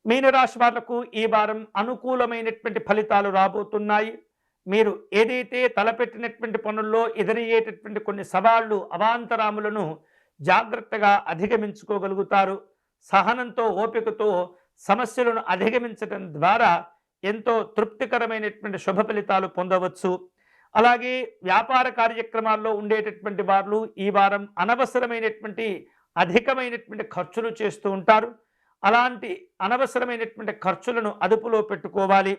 మీనరాశి వాళ్లకు ఈ వారం అనుకూలమైనటువంటి ఫలితాలు రాబోతున్నాయి. మీరు ఏదైతే తలపెట్టినటువంటి పనుల్లో ఎదురయ్యేటటువంటి కొన్ని సవాళ్లు అవాంతరాములను జాగ్రత్తగా అధిగమించుకోగలుగుతారు. సహనంతో ఓపికతో సమస్యలను అధిగమించడం ద్వారా ఎంతో తృప్తికరమైనటువంటి శుభ ఫలితాలు పొందవచ్చు. అలాగే వ్యాపార కార్యక్రమాల్లో ఉండేటటువంటి వారు ఈ వారం అనవసరమైనటువంటి అధికమైనటువంటి ఖర్చులు చేస్తూ ఉంటారు. అలాంటి అనవసరమైనటువంటి ఖర్చులను అదుపులో పెట్టుకోవాలి.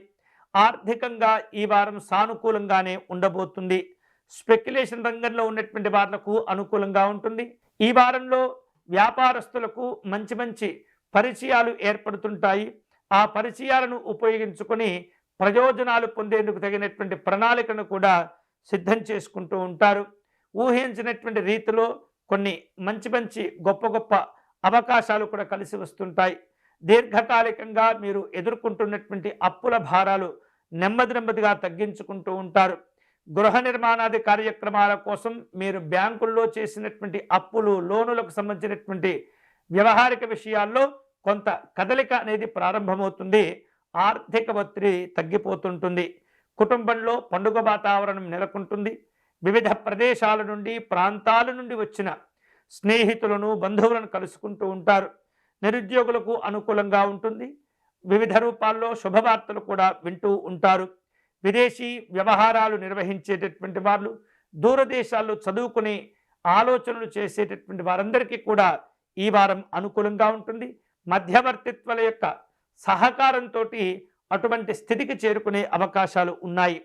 ఆర్థికంగా ఈ వారం సానుకూలంగానే ఉండబోతుంది. స్పెక్యులేషన్ రంగంలో ఉన్నటువంటి వాళ్లకు అనుకూలంగా ఉంటుంది. ఈ వారంలో వ్యాపారస్తులకు మంచి మంచి పరిచయాలు ఏర్పడుతుంటాయి. ఆ పరిచయాలను ఉపయోగించుకొని ప్రయోజనాలు పొందేందుకు తగినటువంటి ప్రణాళికను కూడా సిద్ధం చేసుకుంటూ ఉంటారు. ఊహించినటువంటి రీతిలో కొన్ని మంచి మంచి గొప్ప గొప్ప అవకాశాలు కూడా కలిసి వస్తుంటాయి. దీర్ఘకాలికంగా మీరు ఎదుర్కొంటున్నటువంటి అప్పుల భారాలు నెమ్మదిగా తగ్గించుకుంటూ ఉంటారు. గృహ నిర్మాణాది కార్యక్రమాల కోసం మీరు బ్యాంకుల్లో చేసినటువంటి అప్పులు, లోనులకు సంబంధించినటువంటి వ్యవహారిక విషయాల్లో కొంత కదలిక అనేది ప్రారంభమవుతుంది. ఆర్థిక ఒత్తిడి తగ్గిపోతుంటుంది. కుటుంబంలో పండుగ వాతావరణం నెలకొంటుంది. వివిధ ప్రదేశాల నుండి, ప్రాంతాల నుండి వచ్చిన స్నేహితులను, బంధువులను కలుసుకుంటూ ఉంటారు. నిరుద్యోగులకు అనుకూలంగా ఉంటుంది. వివిధ రూపాల్లో శుభవార్తలు కూడా వింటూ ఉంటారు. విదేశీ వ్యవహారాలు నిర్వహించేటటువంటి వాళ్ళు, దూరదేశాల్లో చదువుకునే ఆలోచనలు చేసేటటువంటి వారందరికీ కూడా ఈ వారం అనుకూలంగా ఉంటుంది. మధ్యవర్తిత్వాల యొక్క సహకారంతో అటువంటి స్థితికి చేరుకునే అవకాశాలు ఉన్నాయి.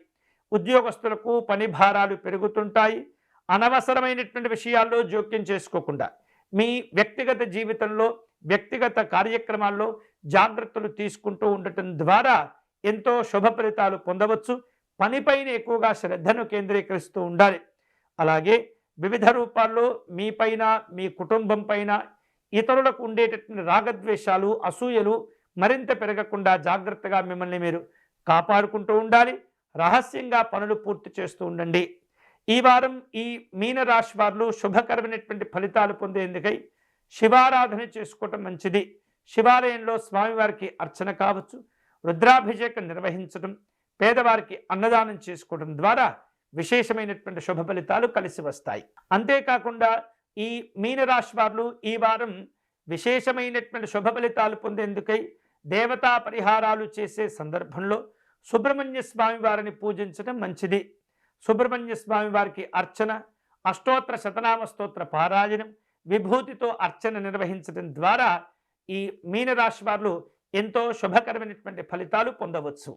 ఉద్యోగస్తులకు పని భారాలు పెరుగుతుంటాయి. అనవసరమైనటువంటి విషయాల్లో జోక్యం చేసుకోకుండా మీ వ్యక్తిగత జీవితంలో, వ్యక్తిగత కార్యక్రమాల్లో జాగ్రత్తలు తీసుకుంటూ ఉండటం ద్వారా ఎంతో శుభ ఫలితాలు పొందవచ్చు. పనిపైన ఎక్కువగా శ్రద్ధను కేంద్రీకరిస్తూ ఉండాలి. అలాగే వివిధ రూపాల్లో మీపైన, మీ కుటుంబం పైన, ఇతరులకు ఉండేటటువంటి రాగద్వేషాలు, అసూయలు మరింత పెరగకుండా జాగ్రత్తగా మిమ్మల్ని మీరు కాపాడుకుంటూ ఉండాలి. రహస్యంగా పనులు పూర్తి చేస్తూ ఉండండి. ఈ వారం ఈ మీనరాశి వారు శుభకరమైనటువంటి ఫలితాలు పొందేందుకై శివారాధన చేసుకోవటం మంచిది. శివాలయంలో స్వామివారికి అర్చన కావచ్చు, రుద్రాభిషేకం నిర్వహించడం, పేదవారికి అన్నదానం చేసుకోవడం ద్వారా విశేషమైనటువంటి శుభ ఫలితాలు కలిసి వస్తాయి. అంతేకాకుండా ఈ మీనరాశి వారు ఈ వారం విశేషమైనటువంటి శుభ ఫలితాలు పొందేందుకై దేవతా పరిహారాలు చేసే సందర్భంలో సుబ్రహ్మణ్య స్వామి వారిని పూజించడం మంచిది. సుబ్రహ్మణ్య స్వామి వారికి అర్చన, అష్టోత్తర శతనామ స్తోత్ర పారాయణం, విభూతితో అర్చన నిర్వహించడం ద్వారా ఈ మీనరాశి వారు ఎంతో శుభకరమైనటువంటి ఫలితాలు పొందవచ్చు.